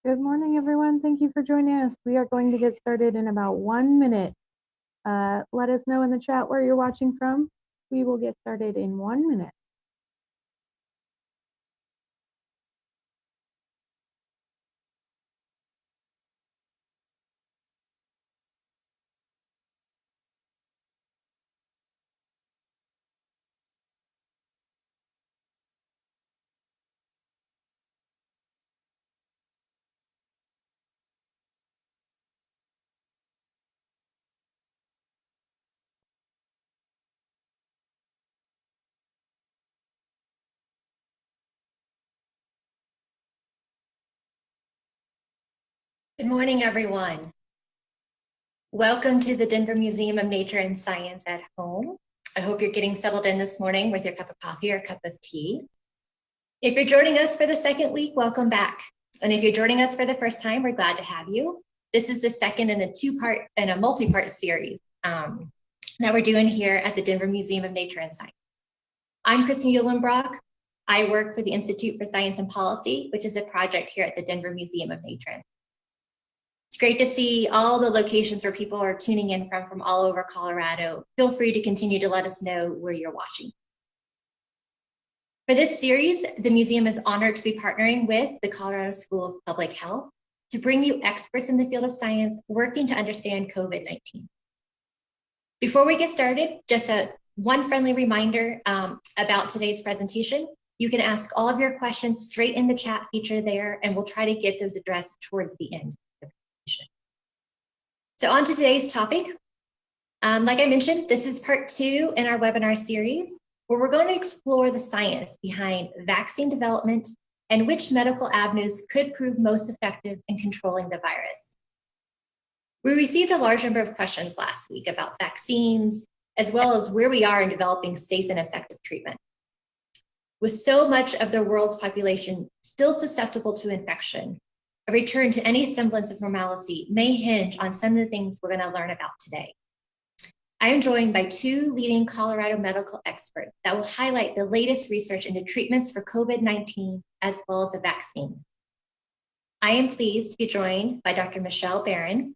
Good morning, everyone. Thank you for joining us. We are going to get started in about 1 minute. Let us know in the chat where you're watching from. We will get started in 1 minute. Good morning, everyone. Welcome to the Denver Museum of Nature and Science at home. I hope you're getting settled in this morning with your cup of coffee or a cup of tea. If you're joining us for the second week, welcome back. And if you're joining us for the first time, we're glad to have you. This is the second in a multi-part series that we're doing here at the Denver Museum of Nature and Science. I'm Kristen Uhlenbrock. I work for the Institute for Science and Policy, which is a project here at the Denver Museum of Nature and Science. It's great to see all the locations where people are tuning in from all over Colorado. Feel free to continue to let us know where you're watching. For this series, the museum is honored to be partnering with the Colorado School of Public Health to bring you experts in the field of science working to understand COVID-19. Before we get started, just one friendly reminder about today's presentation. You can ask all of your questions straight in the chat feature there, and we'll try to get those addressed towards the end. So on to today's topic. Like I mentioned, this is part 2 in our webinar series, where we're going to explore the science behind vaccine development and which medical avenues could prove most effective in controlling the virus. We received a large number of questions last week about vaccines, as well as where we are in developing safe and effective treatment. With so much of the world's population still susceptible to infection, a return to any semblance of normalcy may hinge on some of the things we're going to learn about today. I am joined by 2 leading Colorado medical experts that will highlight the latest research into treatments for COVID-19 as well as a vaccine. I am pleased to be joined by Dr. Michelle Barron.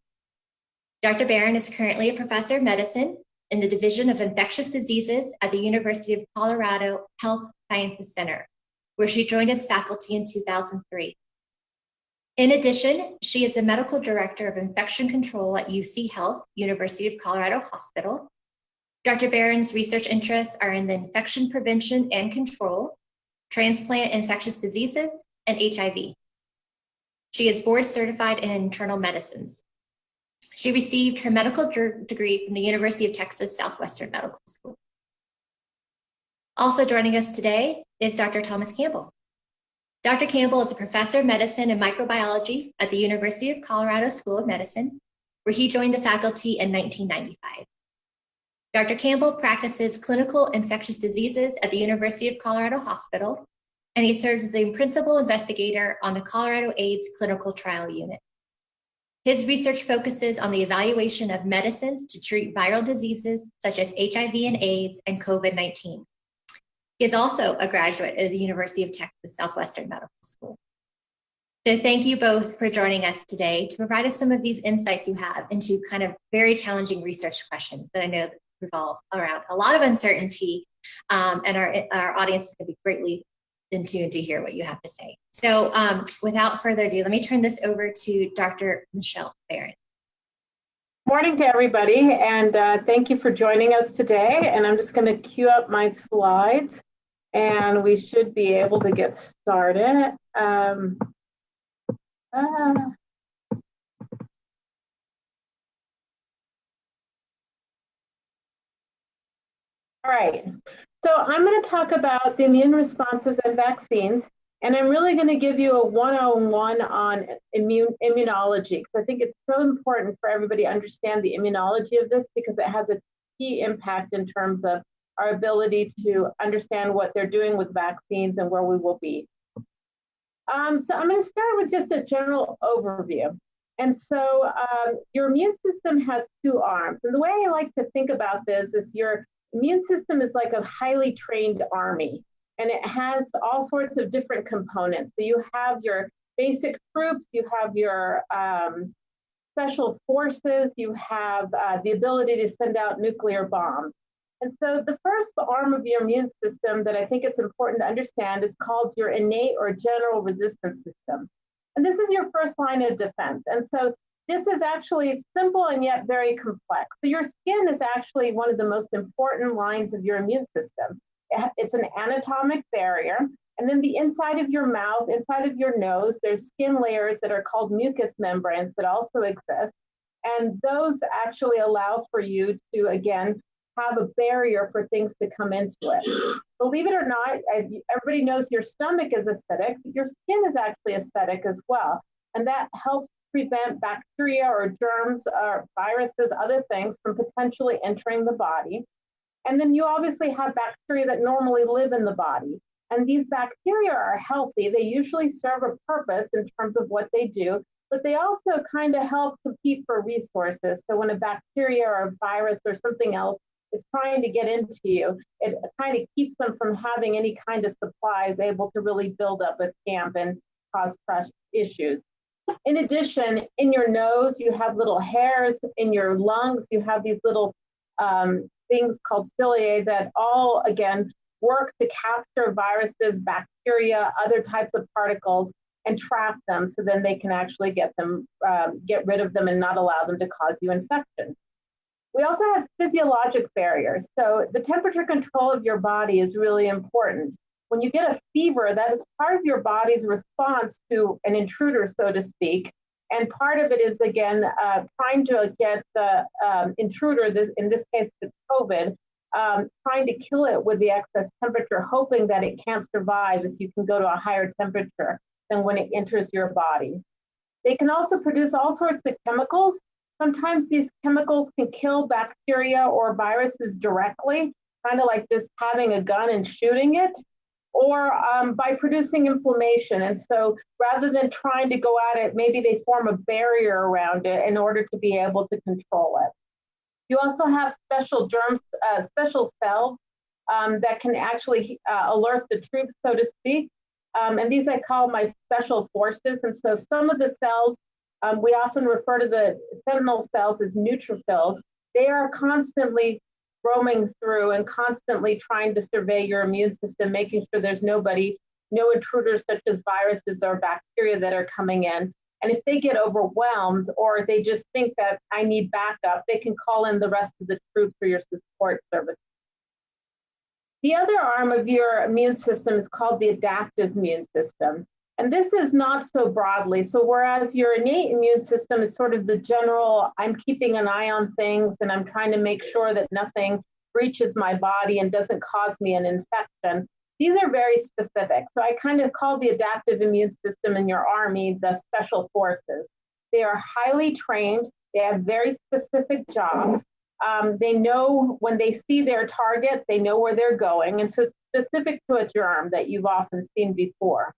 Dr. Barron is currently a professor of medicine in the Division of Infectious Diseases at the University of Colorado Health Sciences Center, where she joined as faculty in 2003. In addition, she is the medical director of infection control at UC Health, University of Colorado Hospital. Dr. Barron's research interests are in the infection prevention and control, transplant infectious diseases, and HIV. She is board certified in internal medicines. She received her medical degree from the University of Texas Southwestern Medical School. Also joining us today is Dr. Thomas Campbell. Dr. Campbell is a professor of medicine and microbiology at the University of Colorado School of Medicine, where he joined the faculty in 1995. Dr. Campbell practices clinical infectious diseases at the University of Colorado Hospital, and he serves as the principal investigator on the Colorado AIDS Clinical Trial Unit. His research focuses on the evaluation of medicines to treat viral diseases such as HIV and AIDS and COVID-19. He is also a graduate of the University of Texas Southwestern Medical School. So thank you both for joining us today to provide us some of these insights you have into kind of very challenging research questions that I know revolve around a lot of uncertainty, and our audience is going to be greatly in tune to hear what you have to say. So without further ado, let me turn this over to Dr. Michelle Barron. Morning to everybody, and thank you for joining us today. And I'm just going to queue up my slides, and we should be able to get started. All right, so I'm going to talk about the immune responses and vaccines. And I'm really going to give you a one-on-one on immunology, because I think it's so important for everybody to understand the immunology of this, because it has a key impact in terms of our ability to understand what they're doing with vaccines and where we will be. So I'm going to start with just a general overview. And so your immune system has 2 arms. And the way I like to think about this is your immune system is like a highly trained army. And it has all sorts of different components. So you have your basic troops, you have your special forces, you have the ability to send out nuclear bombs. And so the first arm of your immune system that I think it's important to understand is called your innate or general resistance system. And this is your first line of defense. And so this is actually simple and yet very complex. So your skin is actually one of the most important lines of your immune system. It's an anatomic barrier. And then the inside of your mouth, inside of your nose, there's skin layers that are called mucous membranes that also exist. And those actually allow for you to, again, have a barrier for things to come into it. Believe it or not, everybody knows your stomach is acidic, but your skin is actually acidic as well. And that helps prevent bacteria or germs or viruses, other things from potentially entering the body. And then you obviously have bacteria that normally live in the body. And these bacteria are healthy. They usually serve a purpose in terms of what they do, but they also kind of help compete for resources. So when a bacteria or a virus or something else is trying to get into you, it kind of keeps them from having any kind of supplies able to really build up a camp and cause fresh issues. In addition, in your nose, you have little hairs. In your lungs, you have these little things called cilia that all, again, work to capture viruses, bacteria, other types of particles, and trap them so then they can actually get rid of them and not allow them to cause you infection. We also have physiologic barriers. So the temperature control of your body is really important. When you get a fever, that is part of your body's response to an intruder, so to speak. And part of it is, again, trying to get the intruder, in this case, it's COVID, trying to kill it with the excess temperature, hoping that it can't survive if you can go to a higher temperature than when it enters your body. They can also produce all sorts of chemicals. Sometimes these chemicals can kill bacteria or viruses directly, kind of like just having a gun and shooting it, or by producing inflammation. And so rather than trying to go at it, maybe they form a barrier around it in order to be able to control it. You also have special germs, special cells that can actually alert the troops, so to speak. And these I call my special forces. And so some of the cells, we often refer to the sentinel cells as neutrophils. They are constantly roaming through and constantly trying to survey your immune system, making sure there's no intruders such as viruses or bacteria that are coming in. And if they get overwhelmed or they just think that I need backup, they can call in the rest of the troops for your support service. The other arm of your immune system is called the adaptive immune system. And this is not so broadly. So whereas your innate immune system is sort of the general, I'm keeping an eye on things and I'm trying to make sure that nothing breaches my body and doesn't cause me an infection, these are very specific. So I kind of call the adaptive immune system in your army the special forces. They are highly trained. They have very specific jobs. They know when they see their target, they know where they're going. And so specific to a germ that you've often seen before.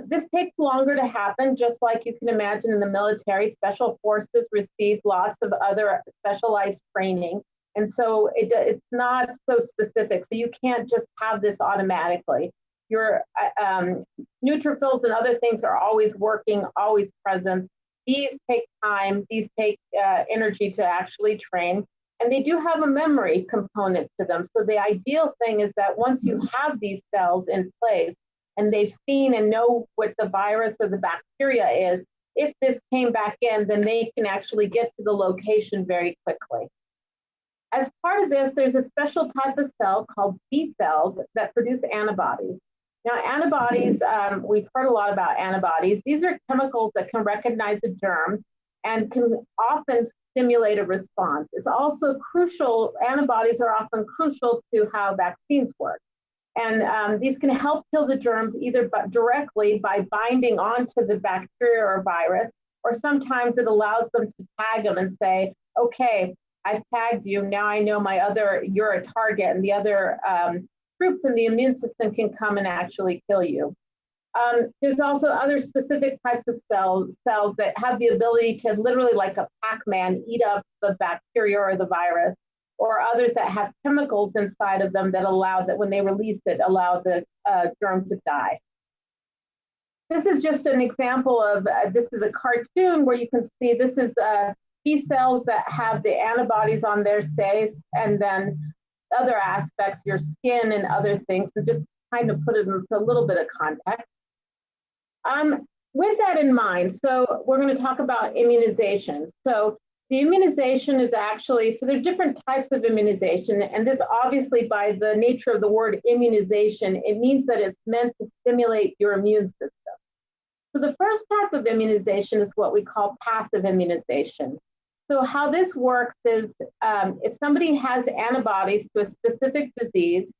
This takes longer to happen, just like you can imagine in the military. Special forces receive lots of other specialized training. And so it's not so specific. So you can't just have this automatically. Your neutrophils and other things are always working, always present. These take time. These take energy to actually train. And they do have a memory component to them. So the ideal thing is that once you have these cells in place, and they've seen and know what the virus or the bacteria is, if this came back in, then they can actually get to the location very quickly. As part of this, there's a special type of cell called B cells that produce antibodies. Now, antibodies, we've heard a lot about antibodies. These are chemicals that can recognize a germ and can often stimulate a response. It's also crucial, antibodies are often crucial to how vaccines work. And these can help kill the germs either directly by binding onto the bacteria or virus, or sometimes it allows them to tag them and say, okay, I've tagged you, now I know you're a target, and the other groups in the immune system can come and actually kill you. There's also other specific types of cells that have the ability to literally, like a Pac-Man, eat up the bacteria or the virus, or others that have chemicals inside of them that allow that when they release it, allow the germ to die. This is just an example of, this is a cartoon where you can see this is B cells that have the antibodies on their face, and then other aspects, your skin and other things, and just kind of put it into a little bit of context. With that in mind, so we're going to talk about immunization. So the immunization is actually, so there are different types of immunization, and this obviously by the nature of the word immunization, it means that it's meant to stimulate your immune system. So the first type of immunization is what we call passive immunization. So how this works is if somebody has antibodies to a specific disease,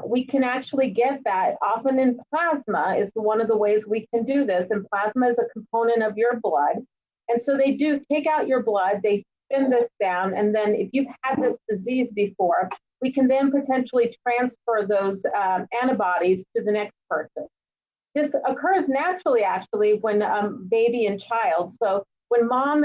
we can actually get that. Often in plasma is one of the ways we can do this. And plasma is a component of your blood. And so they do take out your blood, they spin this down, and then if you've had this disease before, we can then potentially transfer those antibodies to the next person. This occurs naturally, actually, when baby and child. So when mom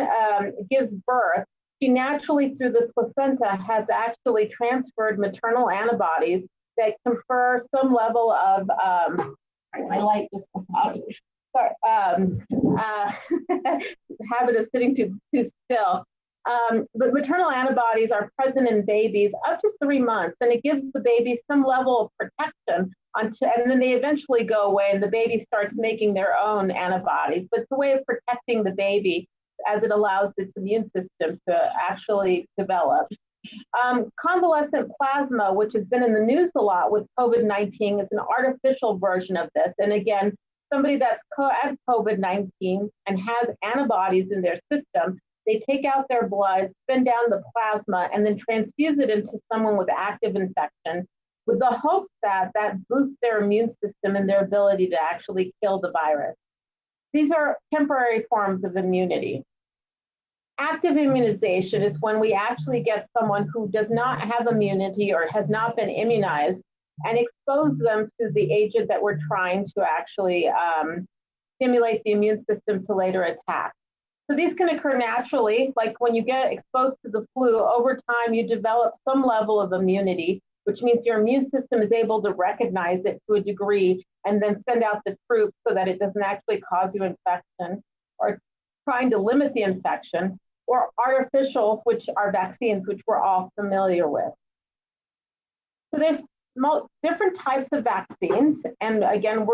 gives birth, she naturally, through the placenta, has actually transferred maternal antibodies that confer some level of, my light just went out. Habit of sitting too still. But maternal antibodies are present in babies up to 3 months, and it gives the baby some level of protection and then they eventually go away and the baby starts making their own antibodies. But it's a way of protecting the baby as it allows its immune system to actually develop. Convalescent plasma, which has been in the news a lot with COVID-19, is an artificial version of this. And again, somebody that's had COVID-19 and has antibodies in their system, they take out their blood, spin down the plasma, and then transfuse it into someone with active infection, with the hopes that that boosts their immune system and their ability to actually kill the virus. These are temporary forms of immunity. Active immunization is when we actually get someone who does not have immunity or has not been immunized and expose them to the agent that we're trying to actually stimulate the immune system to later attack. So these can occur naturally, like when you get exposed to the flu, over time you develop some level of immunity, which means your immune system is able to recognize it to a degree and then send out the troops so that it doesn't actually cause you infection, or trying to limit the infection, or artificial, which are vaccines, which we're all familiar with. So there's different types of vaccines. And again,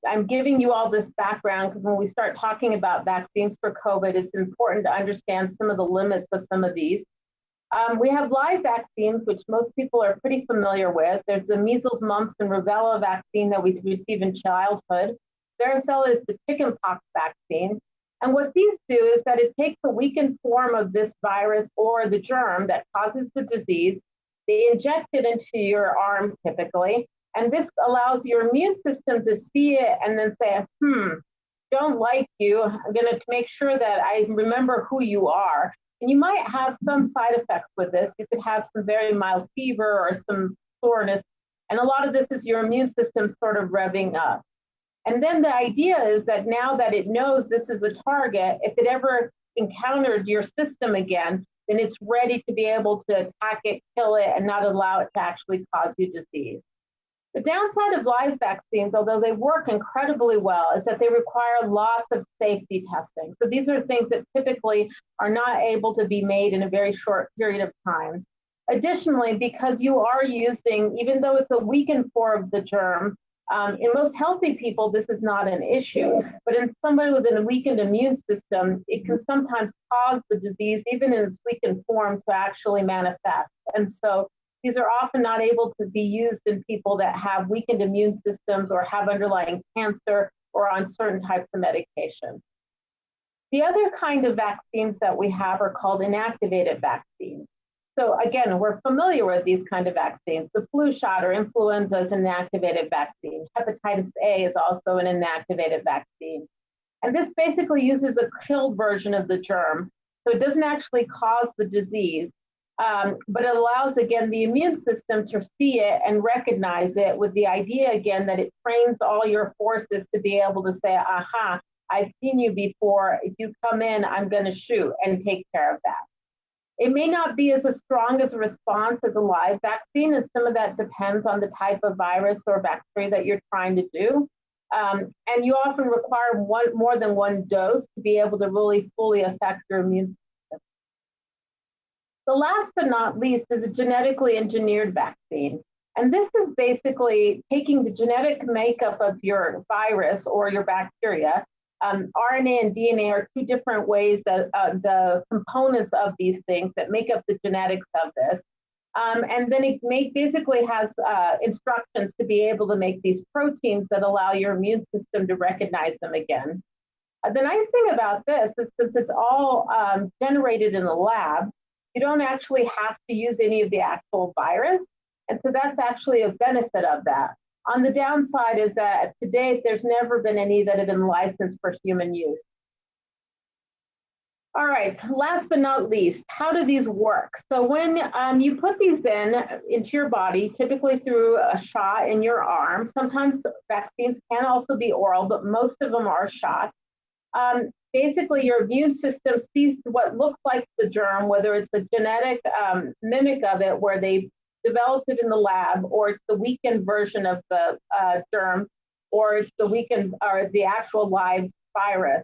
I'm giving you all this background because when we start talking about vaccines for COVID, it's important to understand some of the limits of some of these. We have live vaccines, which most people are pretty familiar with. There's the measles, mumps, and rubella vaccine that we receive in childhood. Varicella is the chickenpox vaccine. And what these do is that it takes a weakened form of this virus or the germ that causes the disease. They inject it into your arm typically, and this allows your immune system to see it and then say, don't like you. I'm going to make sure that I remember who you are. And you might have some side effects with this. You could have some very mild fever or some soreness. And a lot of this is your immune system sort of revving up. And then the idea is that now that it knows this is a target, if it ever encountered your system again, then it's ready to be able to attack it, kill it, and not allow it to actually cause you disease. The downside of live vaccines, although they work incredibly well, is that they require lots of safety testing. So these are things that typically are not able to be made in a very short period of time. Additionally, because you are using, even though it's a weakened form of the germ, in most healthy people, this is not an issue. But in somebody with a weakened immune system, it can sometimes cause the disease, even in its weakened form, to actually manifest. And so these are often not able to be used in people that have weakened immune systems or have underlying cancer or on certain types of medication. The other kind of vaccines that we have are called inactivated vaccines. So again, we're familiar with these kind of vaccines. The flu shot or influenza is an inactivated vaccine. Hepatitis A is also an inactivated vaccine. And this basically uses a killed version of the germ. So it doesn't actually cause the disease, but it allows, again, the immune system to see it and recognize it, with the idea, again, that it trains all your forces to be able to say, aha, I've seen you before. If you come in, I'm going to shoot and take care of that. It may not be as strong as a response as a live vaccine, and some of that depends on the type of virus or bacteria that you're trying to do. And you often require more than one dose to be able to really fully affect your immune system. The last but not least is a genetically engineered vaccine. And this is basically taking the genetic makeup of your virus or your bacteria. RNA and DNA are two different ways that the components of these things that make up the genetics of this. And then it basically has instructions to be able to make these proteins that allow your immune system to recognize them again. The nice thing about this is since it's all generated in the lab, you don't actually have to use any of the actual virus. And so that's actually a benefit of that. On the downside is that to date, there's never been any that have been licensed for human use. All right, last but not least, how do these work? So when you put these into your body, typically through a shot in your arm, sometimes vaccines can also be oral, but most of them are shots. Basically, your immune system sees what looks like the germ, whether it's a genetic mimic of it where they developed it in the lab, or it's the weakened version of the germ, or it's the weakened or the actual live virus.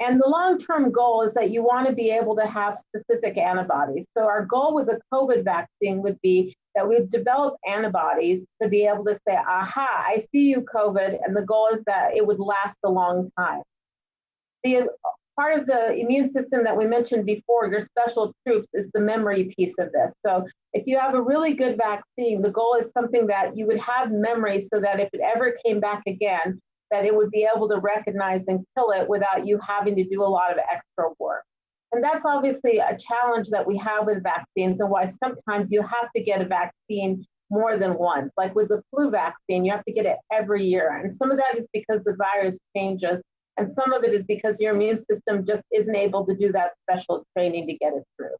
And the long-term goal is that you want to be able to have specific antibodies. So our goal with a COVID vaccine would be that we've developed antibodies to be able to say, aha, I see you, COVID, and the goal is that it would last a long time. The part of the immune system that we mentioned before, your special troops, is the memory piece of this. So if you have a really good vaccine, the goal is something that you would have memory so that if it ever came back again, that it would be able to recognize and kill it without you having to do a lot of extra work. And that's obviously a challenge that we have with vaccines and why sometimes you have to get a vaccine more than once. Like with the flu vaccine, you have to get it every year. And some of that is because the virus changes. And some of it is because your immune system just isn't able to do that special training to get it through.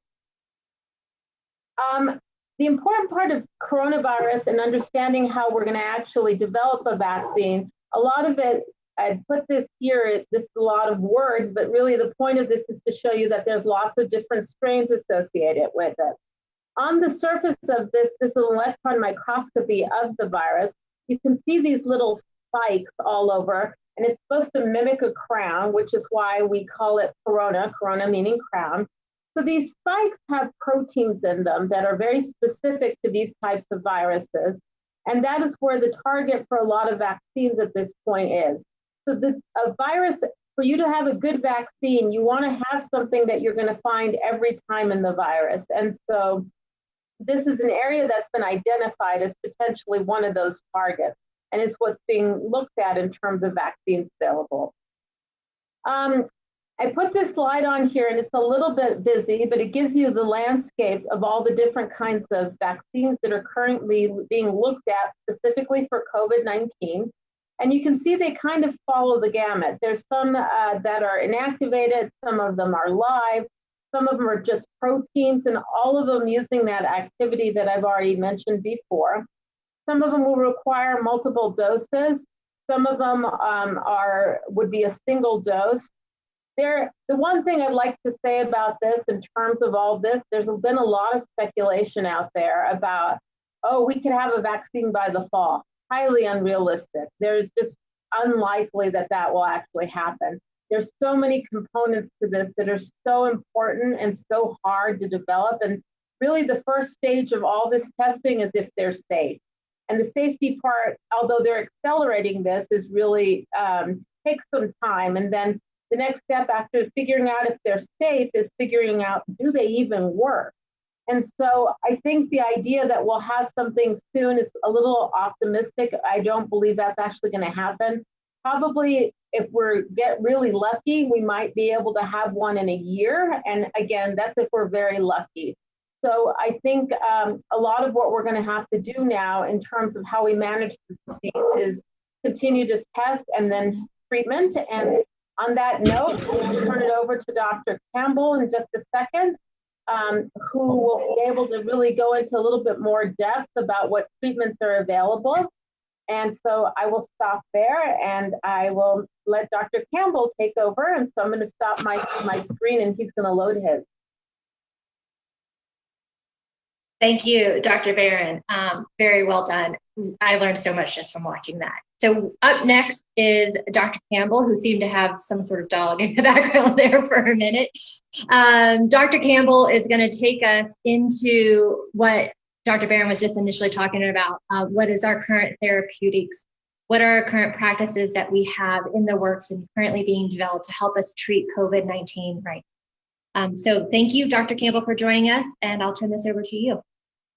The important part of coronavirus and understanding how we're going to actually develop a vaccine, a lot of it, I put this here, this is a lot of words, but really the point of this is to show you that there's lots of different strains associated with it. On the surface of this is an electron microscopy of the virus. You can see these little spikes all over, and it's supposed to mimic a crown, which is why we call it corona meaning crown. So these spikes have proteins in them that are very specific to these types of viruses. And that is where the target for a lot of vaccines at this point is. So a virus, for you to have a good vaccine, you want to have something that you're going to find every time in the virus. And so this is an area that's been identified as potentially one of those targets. And it's what's being looked at in terms of vaccines available. I put this slide on here, and it's a little bit busy, but it gives you the landscape of all the different kinds of vaccines that are currently being looked at specifically for COVID-19. And you can see they kind of follow the gamut. There's some that are inactivated, some of them are live, some of them are just proteins, and all of them using that activity that I've already mentioned before. Some of them will require multiple doses. Some of them would be a single dose. The one thing I'd like to say about this in terms of all this, there's been a lot of speculation out there about, oh, we could have a vaccine by the fall. Highly unrealistic. There's just unlikely that that will actually happen. There's so many components to this that are so important and so hard to develop. And really the first stage of all this testing is if they're safe. And the safety part, although they're accelerating this, is really takes some time. And then the next step after figuring out if they're safe is figuring out, do they even work? And so I think the idea that we'll have something soon is a little optimistic. I don't believe that's actually going to happen. Probably if we get really lucky, we might be able to have one in a year. And again, that's if we're very lucky. So I think a lot of what we're going to have to do now in terms of how we manage the disease is continue to test and then treatment. And on that note, I'll turn it over to Dr. Campbell in just a second, who will be able to really go into a little bit more depth about what treatments are available. And so I will stop there and I will let Dr. Campbell take over. And so I'm going to stop my screen and he's going to load his. Thank you, Dr. Barron. Very well done. I learned so much just from watching that. So up next is Dr. Campbell, who seemed to have some sort of dog in the background there for a minute. Dr. Campbell is going to take us into what Dr. Barron was just initially talking about. What is our current therapeutics? What are our current practices that we have in the works and currently being developed to help us treat COVID-19 right? So thank you, Dr. Campbell, for joining us, and I'll turn this over to you.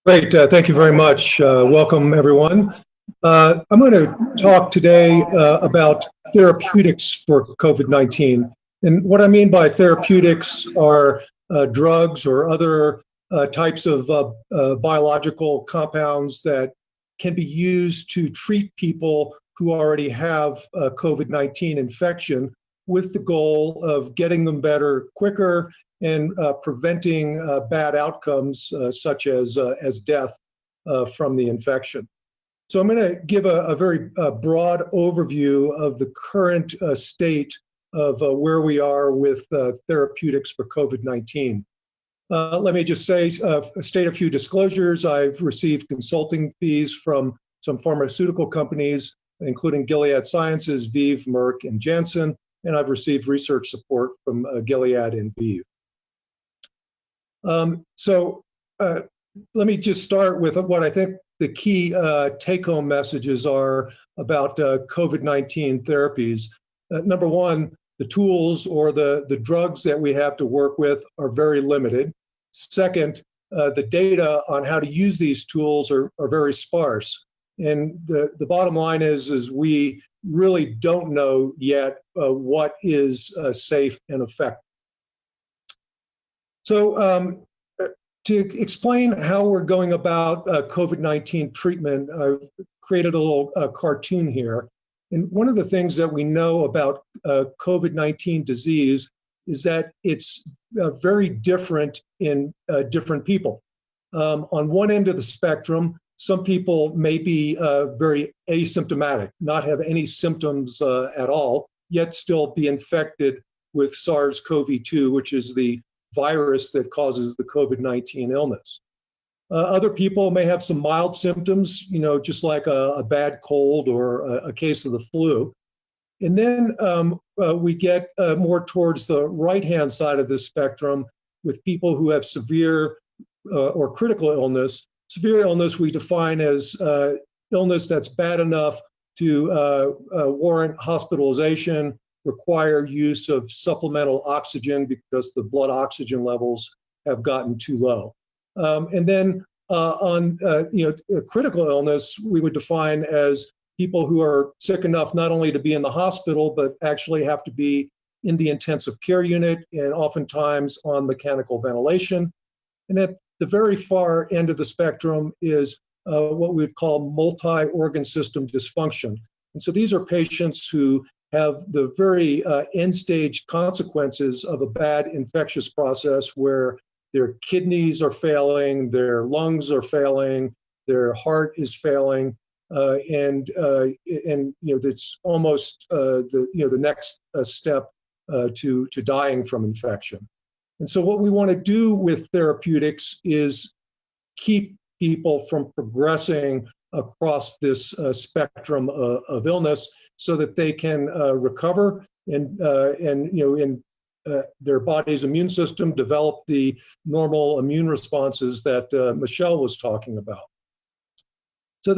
Great, thank you very much. Welcome, everyone. I'm going to talk today about therapeutics for COVID-19. And what I mean by therapeutics are drugs or other types of biological compounds that can be used to treat people who already have COVID-19 infection with the goal of getting them better quicker and preventing bad outcomes such as death from the infection. So I'm going to give a very broad overview of the current state of where we are with therapeutics for COVID-19. Let me just say, state a few disclosures. I've received consulting fees from some pharmaceutical companies, including Gilead Sciences, ViiV, Merck, and Janssen, and I've received research support from Gilead and ViiV. Let me just start with what I think the key take-home messages are about COVID-19 therapies. Number one, the tools or the drugs that we have to work with are very limited. Second, the data on how to use these tools are very sparse. And the bottom line is we really don't know yet what is safe and effective. So to explain how we're going about COVID-19 treatment, I've created a little cartoon here. And one of the things that we know about COVID-19 disease is that it's very different in different people. On one end of the spectrum, some people may be very asymptomatic, not have any symptoms at all, yet still be infected with SARS-CoV-2, which is the virus that causes the COVID-19 illness. Other people may have some mild symptoms, just like a bad cold or a case of the flu. And then we get more towards the right-hand side of this spectrum with people who have severe or critical illness. Severe illness we define as illness that's bad enough to warrant hospitalization, require use of supplemental oxygen because the blood oxygen levels have gotten too low. And then on critical illness, we would define as people who are sick enough not only to be in the hospital, but actually have to be in the intensive care unit and oftentimes on mechanical ventilation. And at the very far end of the spectrum is what we would call multi-organ system dysfunction. And so these are patients who have the very end-stage consequences of a bad infectious process where their kidneys are failing, their lungs are failing, their heart is failing, and it's almost the next step to dying from infection. And so what we want to do with therapeutics is keep people from progressing across this spectrum of illness so that they can recover and their body's immune system develop the normal immune responses that Michelle was talking about. So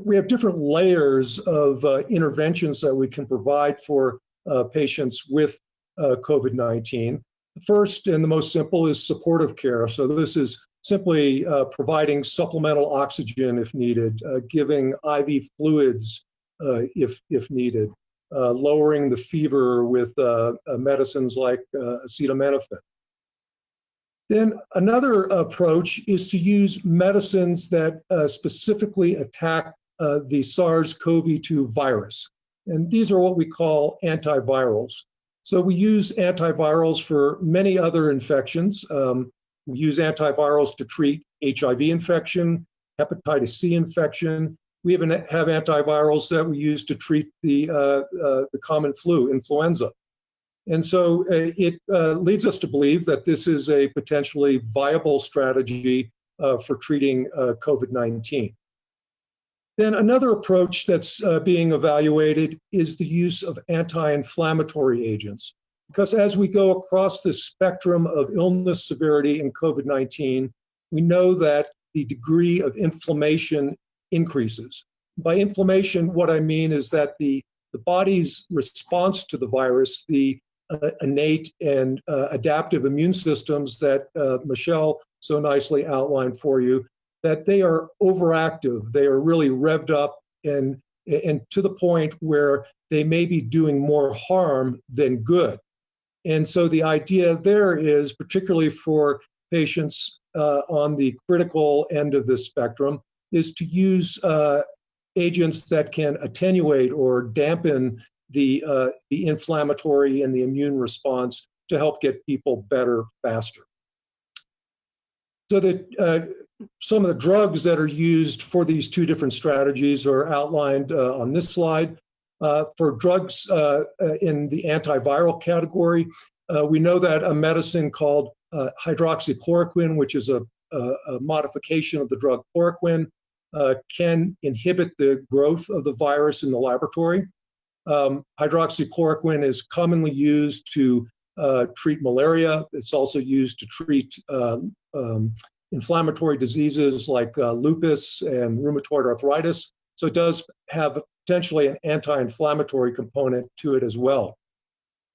we have different layers of interventions that we can provide for patients with COVID-19. The first and the most simple is supportive care. So this is simply providing supplemental oxygen if needed, giving IV fluids if needed, lowering the fever with medicines like acetaminophen. Then another approach is to use medicines that specifically attack the SARS-CoV-2 virus. And these are what we call antivirals. So we use antivirals for many other infections. We use antivirals to treat HIV infection, hepatitis C infection. We even have antivirals that we use to treat the common flu, influenza. And so it leads us to believe that this is a potentially viable strategy for treating COVID-19. Then another approach that's being evaluated is the use of anti-inflammatory agents. Because as we go across the spectrum of illness severity in COVID-19, we know that the degree of inflammation increases. By inflammation, what I mean is that the body's response to the virus, the innate and adaptive immune systems that Michelle so nicely outlined for you, that they are overactive. They are really revved up and to the point where they may be doing more harm than good. And so the idea there is, particularly for patients on the critical end of the spectrum, is to use agents that can attenuate or dampen the inflammatory and the immune response to help get people better faster. So that some of the drugs that are used for these two different strategies are outlined on this slide. For drugs in the antiviral category, we know that a medicine called hydroxychloroquine, which is a modification of the drug chloroquine, can inhibit the growth of the virus in the laboratory. Hydroxychloroquine is commonly used to treat malaria. It's also used to treat inflammatory diseases like lupus and rheumatoid arthritis. So it does have potentially an anti-inflammatory component to it as well.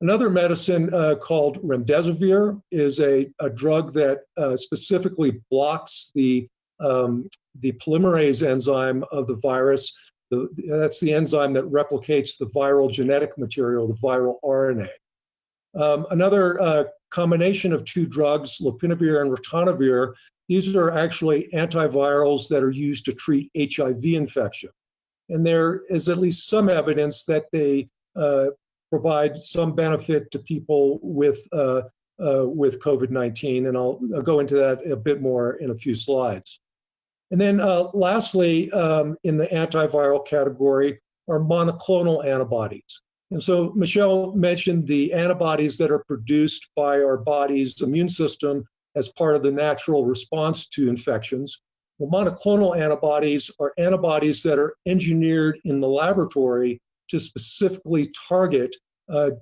Another medicine called remdesivir is a drug that specifically blocks the polymerase enzyme of the virus. That's the enzyme that replicates the viral genetic material, the viral RNA. Another combination of two drugs, lopinavir and ritonavir, these are actually antivirals that are used to treat HIV infection. And there is at least some evidence that they provide some benefit to people with COVID-19, and I'll go into that a bit more in a few slides. And then lastly, in the antiviral category are monoclonal antibodies. And so Michelle mentioned the antibodies that are produced by our body's immune system as part of the natural response to infections. Well, monoclonal antibodies are antibodies that are engineered in the laboratory to specifically target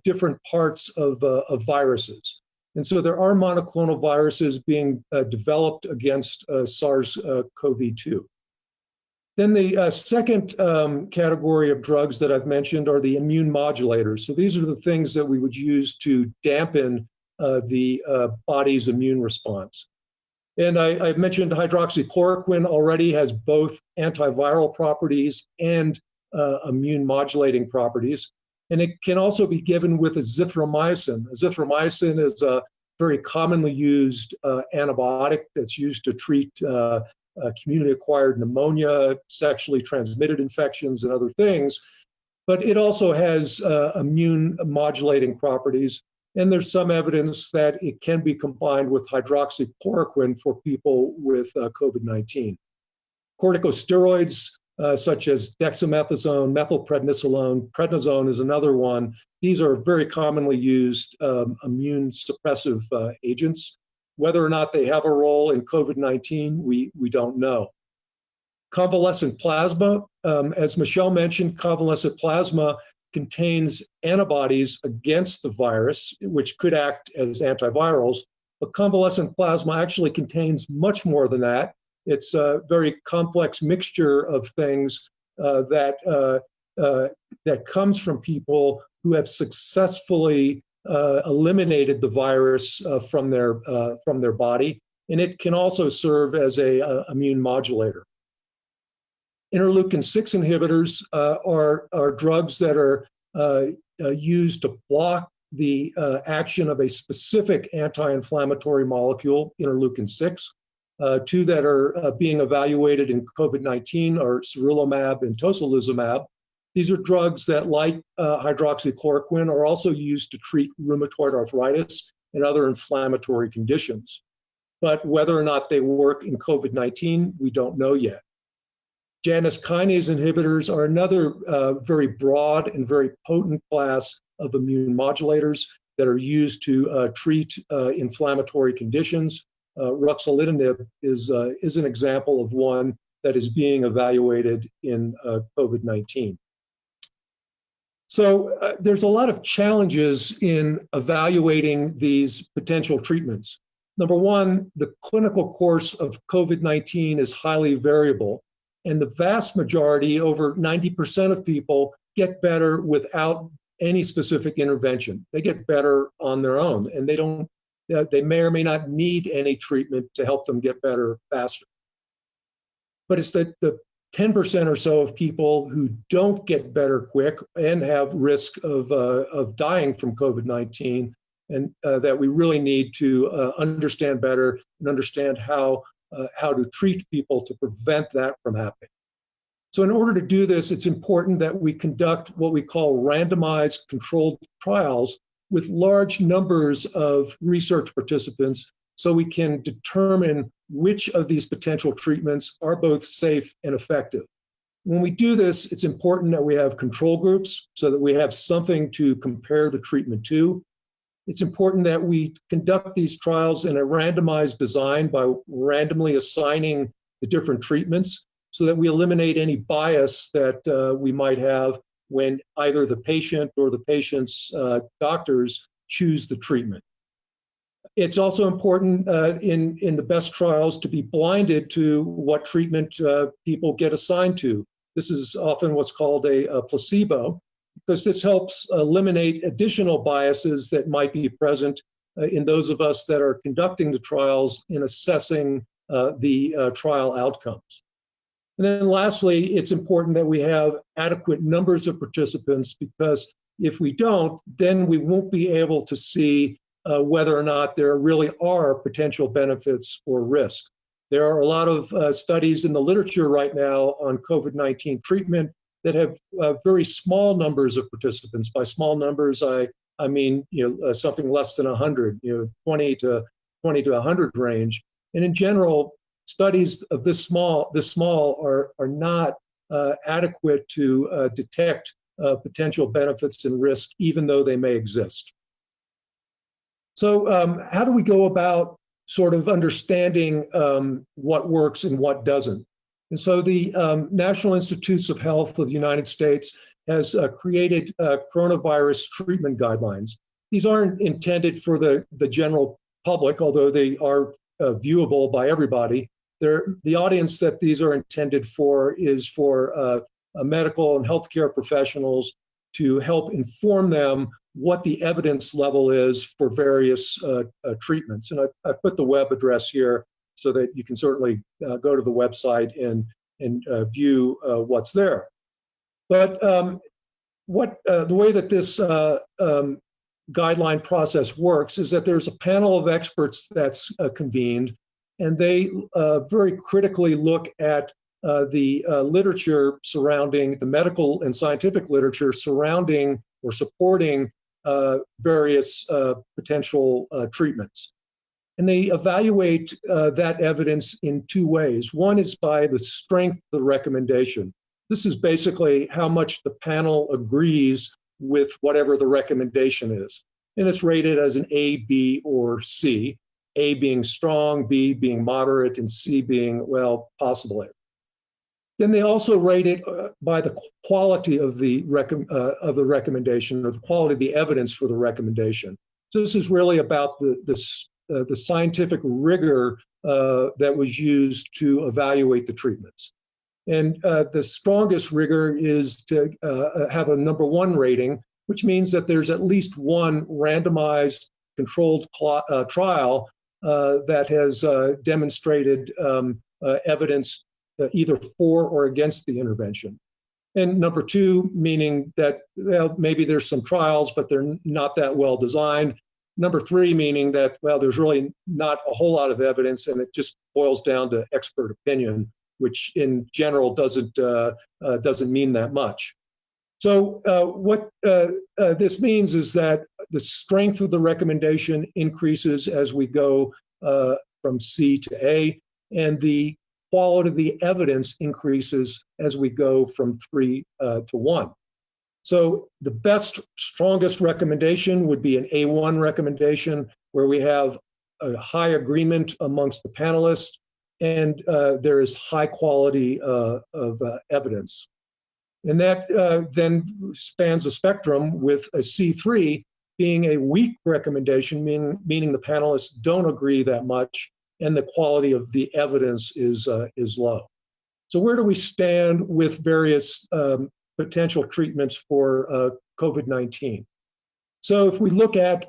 different parts of viruses. And so there are monoclonal viruses being developed against SARS-CoV-2. Then the second category of drugs that I've mentioned are the immune modulators. So these are the things that we would use to dampen the body's immune response. And I mentioned hydroxychloroquine already has both antiviral properties and immune modulating properties. And it can also be given with azithromycin. Azithromycin is a very commonly used antibiotic that's used to treat community-acquired pneumonia, sexually transmitted infections, and other things. But it also has immune modulating properties. And there's some evidence that it can be combined with hydroxychloroquine for people with COVID-19. Corticosteroids, such as dexamethasone, methylprednisolone, prednisone is another one. These are very commonly used immune suppressive agents. Whether or not they have a role in COVID-19, we don't know. Convalescent plasma, as Michelle mentioned, convalescent plasma contains antibodies against the virus, which could act as antivirals, but convalescent plasma actually contains much more than that. It's a very complex mixture of things that comes from people who have successfully eliminated the virus from their body, and it can also serve as a immune modulator. Interleukin-6 inhibitors are drugs that are used to block the action of a specific anti-inflammatory molecule, interleukin-6. Two that are being evaluated in COVID-19 are sarilumab and tocilizumab. These are drugs that, like hydroxychloroquine, are also used to treat rheumatoid arthritis and other inflammatory conditions. But whether or not they work in COVID-19, we don't know yet. Janus kinase inhibitors are another very broad and very potent class of immune modulators that are used to treat inflammatory conditions. ruxolitinib is an example of one that is being evaluated in COVID-19. So there's a lot of challenges in evaluating these potential treatments. Number one, the clinical course of COVID-19 is highly variable, and the vast majority, over 90% of people, get better without any specific intervention. They get better on their own, and they may or may not need any treatment to help them get better faster. But it's the 10% or so of people who don't get better quick and have risk of dying from COVID-19, and that we really need to understand better and understand how to treat people to prevent that from happening. So in order to do this, it's important that we conduct what we call randomized controlled trials with large numbers of research participants, so we can determine which of these potential treatments are both safe and effective. When we do this, it's important that we have control groups so that we have something to compare the treatment to. It's important that we conduct these trials in a randomized design by randomly assigning the different treatments so that we eliminate any bias that we might have when either the patient or the patient's doctors choose the treatment. It's also important in the best trials to be blinded to what treatment people get assigned to. This is often what's called a placebo, because this helps eliminate additional biases that might be present in those of us that are conducting the trials in assessing the trial outcomes. And then lastly, it's important that we have adequate numbers of participants, because if we don't, then we won't be able to see whether or not there really are potential benefits or risk. There are a lot of studies in the literature right now on COVID-19 treatment that have very small numbers of participants. By small numbers, I mean something less than 100, 20 to 100 range. And in general, studies of this small are not adequate to detect potential benefits and risk, even though they may exist. So how do we go about sort of understanding what works and what doesn't? And so the National Institutes of Health of the United States has created coronavirus treatment guidelines. These aren't intended for the general public, although they are viewable by everybody. The audience that these are intended for is for medical and healthcare professionals to help inform them what the evidence level is for various treatments. And I put the web address here so that you can certainly go to the website and view what's there. But the way that this guideline process works is that there's a panel of experts that's convened, and they very critically look at the literature surrounding the medical and scientific literature surrounding or supporting various potential treatments. And they evaluate that evidence in two ways. One is by the strength of the recommendation. This is basically how much the panel agrees with whatever the recommendation is. And it's rated as an A, B, or C. A being strong, B being moderate, and C being, well, possible. Then they also rate it by the quality of the recommendation, or the quality of the evidence for the recommendation. So this is really about the scientific rigor that was used to evaluate the treatments. And the strongest rigor is to have a number one rating, which means that there's at least one randomized controlled trial that has demonstrated evidence either for or against the intervention. And number two, meaning that, well, maybe there's some trials, but they're not that well designed. Number three, meaning that, well, there's really not a whole lot of evidence, and it just boils down to expert opinion, which in general doesn't mean that much. So what this means is that the strength of the recommendation increases as we go from C to A, and the quality of the evidence increases as we go from 3 to 1. So the best, strongest recommendation would be an A1 recommendation, where we have a high agreement amongst the panelists, and there is high quality of evidence. And that then spans a spectrum, with a C3 being a weak recommendation, meaning the panelists don't agree that much, and the quality of the evidence is low. So where do we stand with various potential treatments for COVID-19? So if we look at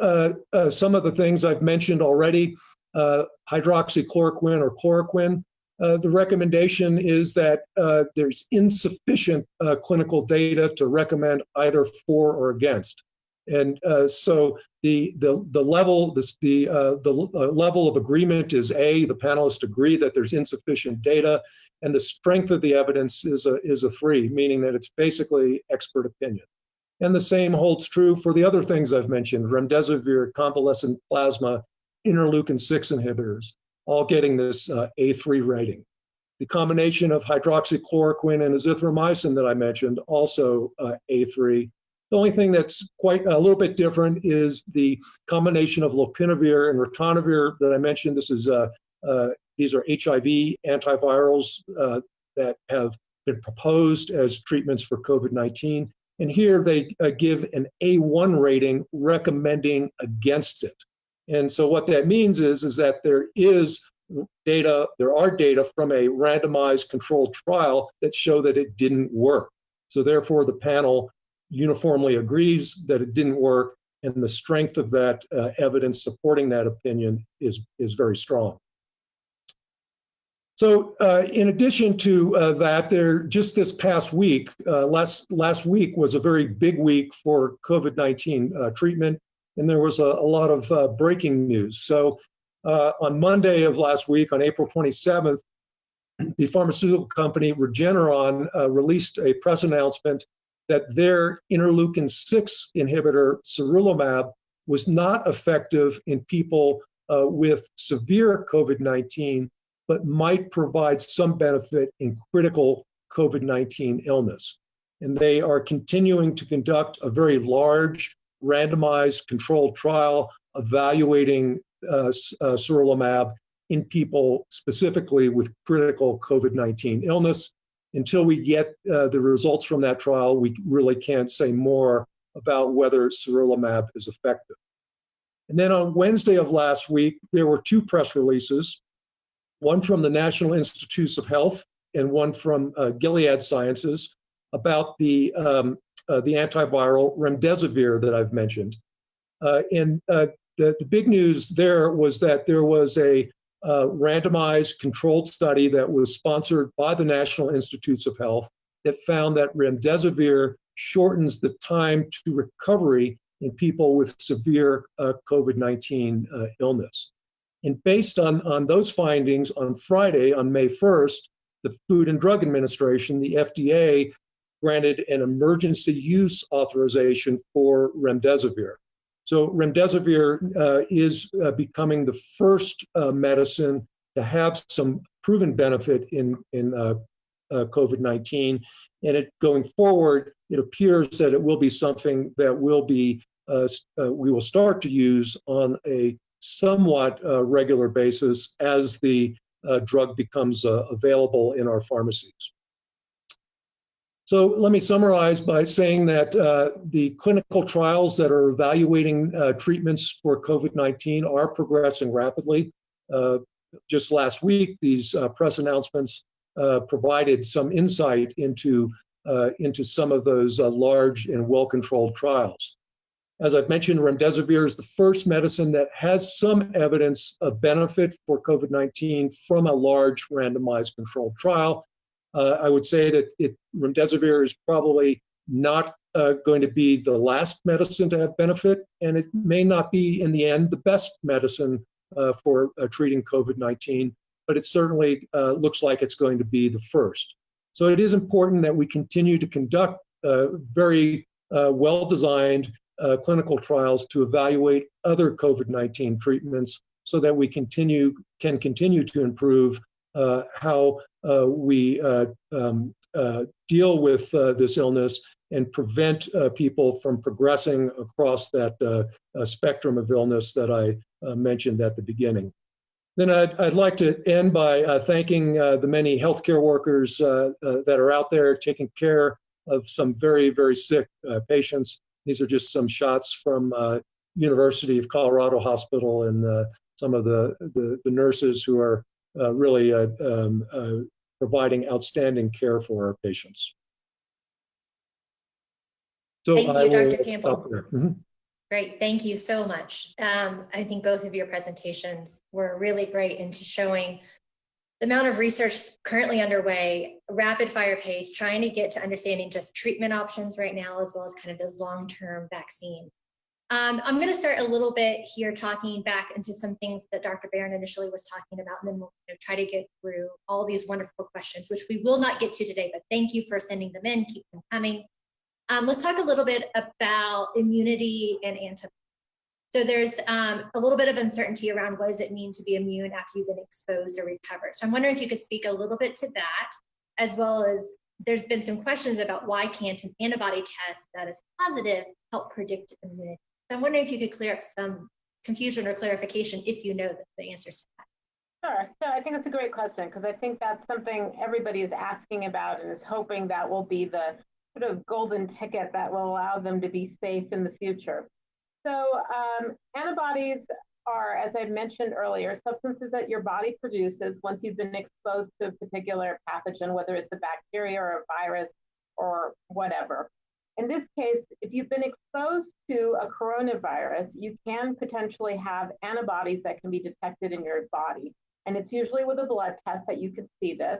some of the things I've mentioned already, hydroxychloroquine or chloroquine, the recommendation is that there's insufficient clinical data to recommend either for or against. And so the level of agreement is A. The panelists agree that there's insufficient data, and the strength of the evidence is a 3, meaning that it's basically expert opinion. And the same holds true for the other things I've mentioned: remdesivir, convalescent plasma, interleukin-6 inhibitors, all getting this A3 rating. The combination of hydroxychloroquine and azithromycin that I mentioned, also A3. The only thing that's quite a little bit different is the combination of lopinavir and ritonavir that I mentioned. These are HIV antivirals that have been proposed as treatments for COVID-19. And here they give an A1 rating recommending against it. And so what that means is that there are data from a randomized controlled trial that show that it didn't work. So therefore the panel uniformly agrees that it didn't work, and the strength of that evidence supporting that opinion is very strong. So in addition to that, just this past week, last week was a very big week for COVID-19 treatment, and there was a lot of breaking news. So on Monday of last week, on April 27th, the pharmaceutical company Regeneron released a press announcement that their interleukin-6 inhibitor, sarilumab, was not effective in people with severe COVID-19, but might provide some benefit in critical COVID-19 illness. And they are continuing to conduct a very large randomized controlled trial evaluating sarilumab in people specifically with critical COVID-19 illness. Until we get the results from that trial, we really can't say more about whether sarilumab is effective. And then on Wednesday of last week, there were 2 press releases, one from the National Institutes of Health and one from Gilead Sciences, about the antiviral remdesivir that I've mentioned. The big news there was that there was a randomized controlled study that was sponsored by the National Institutes of Health that found that remdesivir shortens the time to recovery in people with severe COVID-19 illness. And based on those findings, on Friday, on May 1st, the Food and Drug Administration, the FDA, granted an emergency use authorization for remdesivir. So remdesivir is becoming the first medicine to have some proven benefit in COVID-19. And going forward, it appears that it will be something that we will start to use on a somewhat regular basis as the drug becomes available in our pharmacies. So let me summarize by saying that the clinical trials that are evaluating treatments for COVID-19 are progressing rapidly. Just last week, these press announcements provided some insight into some of those large and well-controlled trials. As I've mentioned, remdesivir is the first medicine that has some evidence of benefit for COVID-19 from a large randomized controlled trial. I would say that remdesivir is probably not going to be the last medicine to have benefit, and it may not be, in the end, the best medicine for treating COVID-19, but it certainly looks like it's going to be the first. So it is important that we continue to conduct very well-designed clinical trials to evaluate other COVID-19 treatments so that we can continue to improve how we deal with this illness and prevent people from progressing across that spectrum of illness that mentioned at the beginning. Then I'd like to end by thanking the many healthcare workers that are out there taking care of some very, very sick patients. These are just some shots from University of Colorado Hospital and some of the nurses who are really providing outstanding care for our patients. So Thank you, Dr. Campbell. Mhm. Great, thank you so much. I think both of your presentations were really great into showing the amount of research currently underway, rapid fire pace, trying to get to understanding just treatment options right now, as well as kind of those long-term vaccines. I'm going to start a little bit here talking back into some things that Dr. Barron initially was talking about, and then we'll try to get through all these wonderful questions, which we will not get to today, but thank you for sending them in, keep them coming. Let's talk a little bit about immunity and antibodies. So there's a little bit of uncertainty around what does it mean to be immune after you've been exposed or recovered. So I'm wondering if you could speak a little bit to that, as well as there's been some questions about why can't an antibody test that is positive help predict immunity. So I'm wondering if you could clear up some confusion or clarification if you know the answers to that. Sure. So I think that's a great question, because I think that's something everybody is asking about and is hoping that will be the sort of golden ticket that will allow them to be safe in the future. So antibodies are, as I mentioned earlier, substances that your body produces once you've been exposed to a particular pathogen, whether it's a bacteria or a virus or whatever. In this case, if you've been exposed to a coronavirus, you can potentially have antibodies that can be detected in your body. And it's usually with a blood test that you can see this.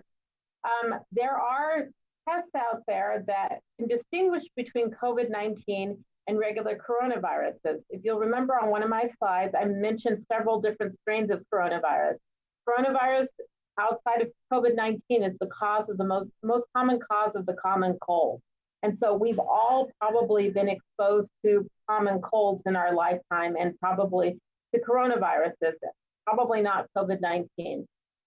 There are tests out there that can distinguish between COVID-19 and regular coronaviruses. If you'll remember on one of my slides, I mentioned several different strains of coronavirus. Coronavirus outside of COVID-19 is the cause of the most common cause of the common cold. And so we've all probably been exposed to common colds in our lifetime and probably to coronaviruses, probably not COVID-19.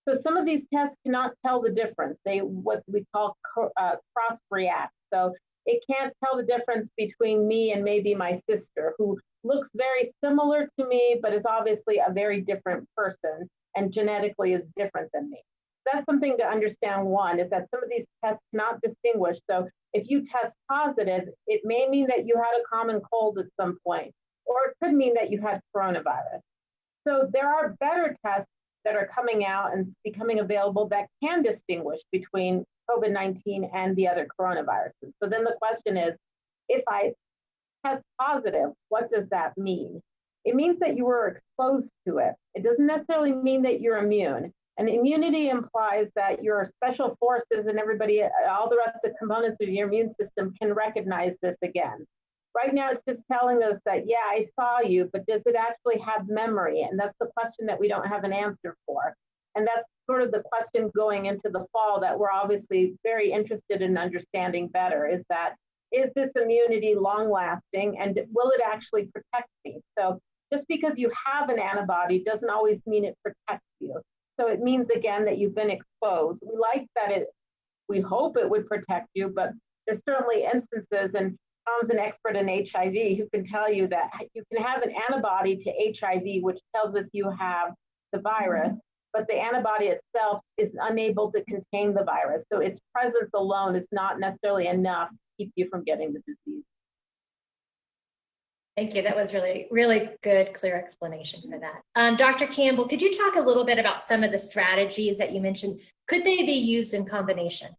So some of these tests cannot tell the difference. They what we call cross-react. So it can't tell the difference between me and maybe my sister, who looks very similar to me, but is obviously a very different person and genetically is different than me. That's something to understand. One is that some of these tests cannot distinguish. So if you test positive, it may mean that you had a common cold at some point, or it could mean that you had coronavirus. So there are better tests that are coming out and becoming available that can distinguish between COVID-19 and the other coronaviruses. So then the question is, if I test positive, what does that mean? It means that you were exposed to it. It doesn't necessarily mean that you're immune. And immunity implies that your special forces and everybody, all the rest of the components of your immune system can recognize this again. Right now, it's just telling us that, yeah, I saw you, but does it actually have memory? And that's the question that we don't have an answer for. And that's sort of the question going into the fall that we're obviously very interested in understanding better, is that, is this immunity long lasting and will it actually protect me? So just because you have an antibody doesn't always mean it protects you. So it means, again, that you've been exposed. We like that we hope it would protect you, but there's certainly instances, and Tom's an expert in HIV, who can tell you that you can have an antibody to HIV, which tells us you have the virus, but the antibody itself is unable to contain the virus. So its presence alone is not necessarily enough to keep you from getting the disease. Thank you. That was really, really good, clear explanation for that. Dr. Campbell, could you talk a little bit about some of the strategies that you mentioned? Could they be used in combination?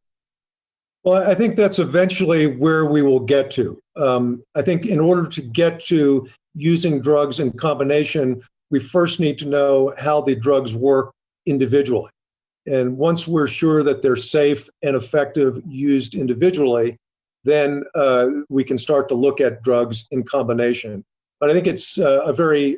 Well, I think that's eventually where we will get to. I think in order to get to using drugs in combination, we first need to know how the drugs work individually. And once we're sure that they're safe and effective used individually, then we can start to look at drugs in combination. But I think it's a very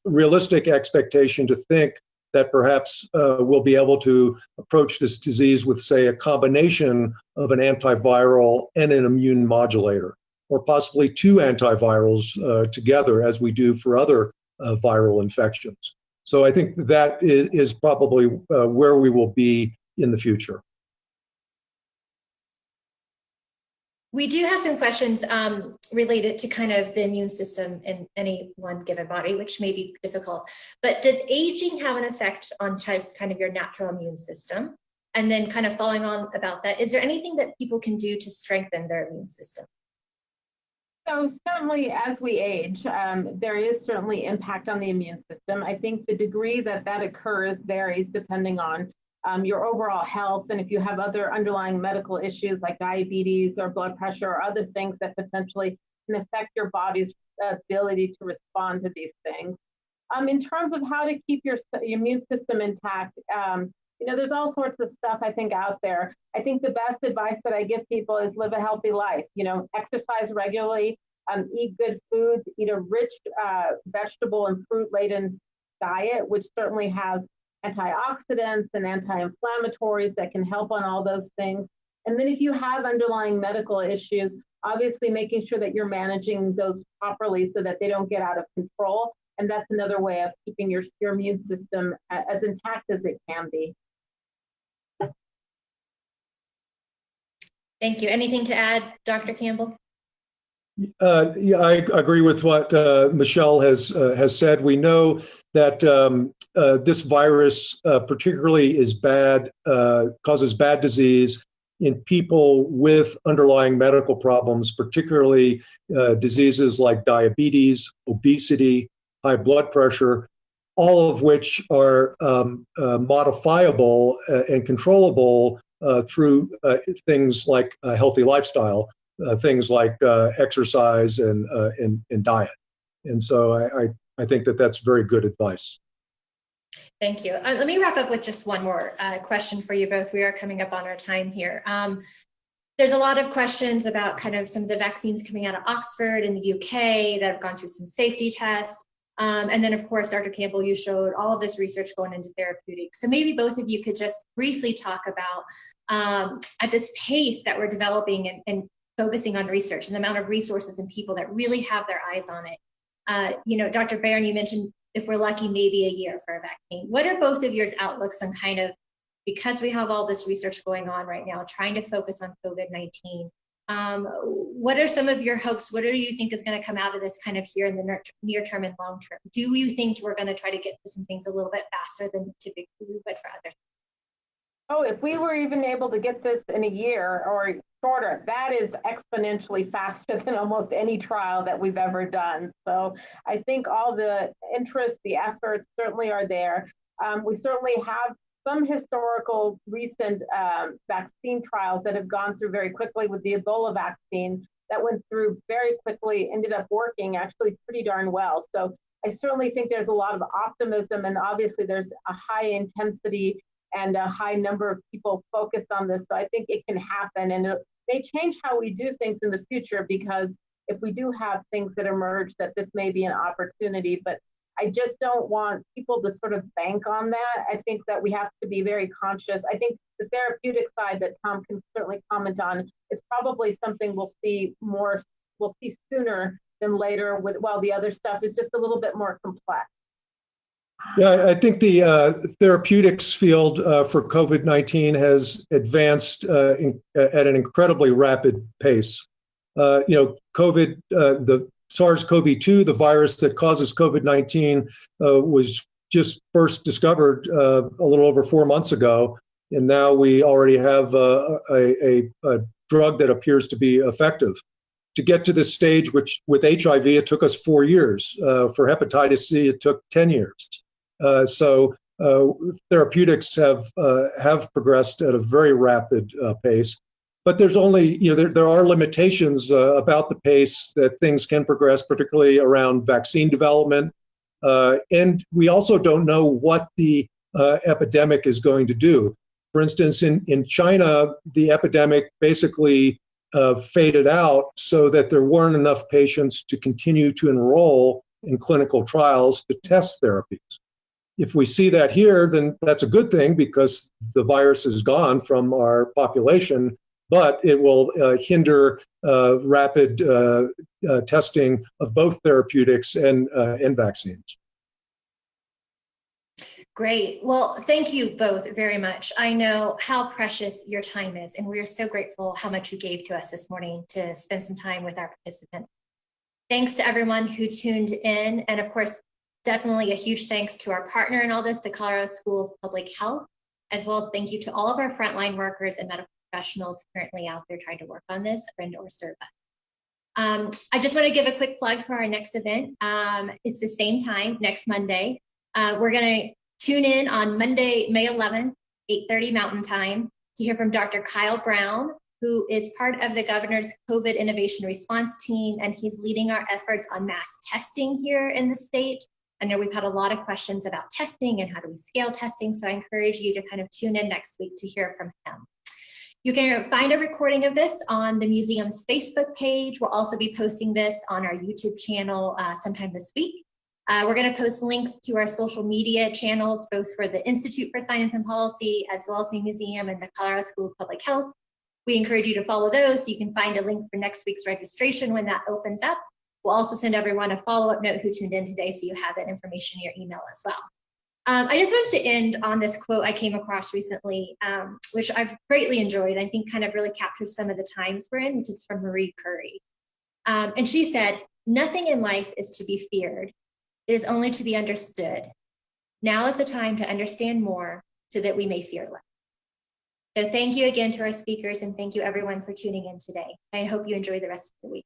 realistic expectation to think that perhaps we'll be able to approach this disease with, say, a combination of an antiviral and an immune modulator, or possibly two antivirals together, as we do for other viral infections. So I think that is probably where we will be in the future. We do have some questions related to kind of the immune system in any one given body, which may be difficult. But does aging have an effect on just kind of your natural immune system? And then kind of following on about that, is there anything that people can do to strengthen their immune system? So certainly as we age, there is certainly impact on the immune system. I think the degree that that occurs varies depending on your overall health, and if you have other underlying medical issues like diabetes or blood pressure or other things that potentially can affect your body's ability to respond to these things. In terms of how to keep your immune system intact, there's all sorts of stuff I think out there. I think the best advice that I give people is live a healthy life. Exercise regularly, eat good foods, eat a rich vegetable and fruit-laden diet, which certainly has antioxidants and anti-inflammatories that can help on all those things. And then if you have underlying medical issues, obviously making sure that you're managing those properly so that they don't get out of control. And that's another way of keeping your immune system as intact as it can be. Thank you. Anything to add, Dr. Campbell? Yeah, I agree with what Michelle has said. We know that this virus particularly is bad, causes bad disease in people with underlying medical problems, particularly diseases like diabetes, obesity, high blood pressure, all of which are modifiable and controllable through things like a healthy lifestyle. Things like exercise and diet. And so I think that that's very good advice. Thank you. Let me wrap up with just one more question for you both. We are coming up on our time here. There's a lot of questions about kind of some of the vaccines coming out of Oxford in the UK that have gone through some safety tests. And then, of course, Dr. Campbell, you showed all of this research going into therapeutics. So maybe both of you could just briefly talk about at this pace that we're developing and focusing on research and the amount of resources and people that really have their eyes on it. Dr. Barron, you mentioned if we're lucky, maybe a year for a vaccine. What are both of your outlooks on kind of, because we have all this research going on right now, trying to focus on COVID-19, what are some of your hopes? What do you think is going to come out of this kind of here in the near term and long term? Do you think we're going to try to get to some things a little bit faster than typically we would for others? Oh, if we were even able to get this in a year or shorter, that is exponentially faster than almost any trial that we've ever done. So I think all the interest, the efforts certainly are there. We certainly have some historical recent vaccine trials that have gone through very quickly with the Ebola vaccine that went through very quickly, ended up working actually pretty darn well. So I certainly think there's a lot of optimism, and obviously there's a high intensity and a high number of people focused on this. So I think it can happen, and it may change how we do things in the future, because if we do have things that emerge, that this may be an opportunity. But I just don't want people to sort of bank on that. I think that we have to be very conscious. I think the therapeutic side that Tom can certainly comment on is probably something we'll see sooner than later, while the other stuff is just a little bit more complex. Yeah, I think the therapeutics field for COVID-19 has advanced at an incredibly rapid pace. The SARS-CoV-2, the virus that causes COVID-19, was just first discovered a little over 4 months ago, and now we already have a drug that appears to be effective. To get to this stage, which with HIV, it took us 4 years. For hepatitis C, it took 10 years. So therapeutics have progressed at a very rapid pace. But there's only, there are limitations about the pace that things can progress, particularly around vaccine development. And we also don't know what the epidemic is going to do. For instance, in China, the epidemic basically faded out so that there weren't enough patients to continue to enroll in clinical trials to test therapies. If we see that here, then that's a good thing, because the virus is gone from our population, but it will hinder rapid testing of both therapeutics and vaccines. Great. Well, thank you both very much. I know how precious your time is, and we are so grateful how much you gave to us this morning to spend some time with our participants. Thanks to everyone who tuned in, and of course, definitely a huge thanks to our partner in all this, the Colorado School of Public Health, as well as thank you to all of our frontline workers and medical professionals currently out there trying to work on this and/or serve us. I just want to give a quick plug for our next event. It's the same time, next Monday. We're going to tune in on Monday, May 11th, 8:30 Mountain Time, to hear from Dr. Kyle Brown, who is part of the governor's COVID innovation response team, and he's leading our efforts on mass testing here in the state. I know we've had a lot of questions about testing and how do we scale testing, so I encourage you to kind of tune in next week to hear from him. You can find a recording of this on the museum's Facebook page. We'll also be posting this on our YouTube channel sometime this week. We're going to post links to our social media channels, both for the Institute for Science and Policy, as well as the museum and the Colorado School of Public Health. We encourage you to follow those. You can find a link for next week's registration when that opens up. We'll also send everyone a follow-up note who tuned in today, so you have that information in your email as well. I just wanted to end on this quote I came across recently, which I've greatly enjoyed. I think kind of really captures some of the times we're in, which is from Marie Curie. And she said, "Nothing in life is to be feared. It is only to be understood. Now is the time to understand more so that we may fear less." So thank you again to our speakers, and thank you everyone for tuning in today. I hope you enjoy the rest of the week.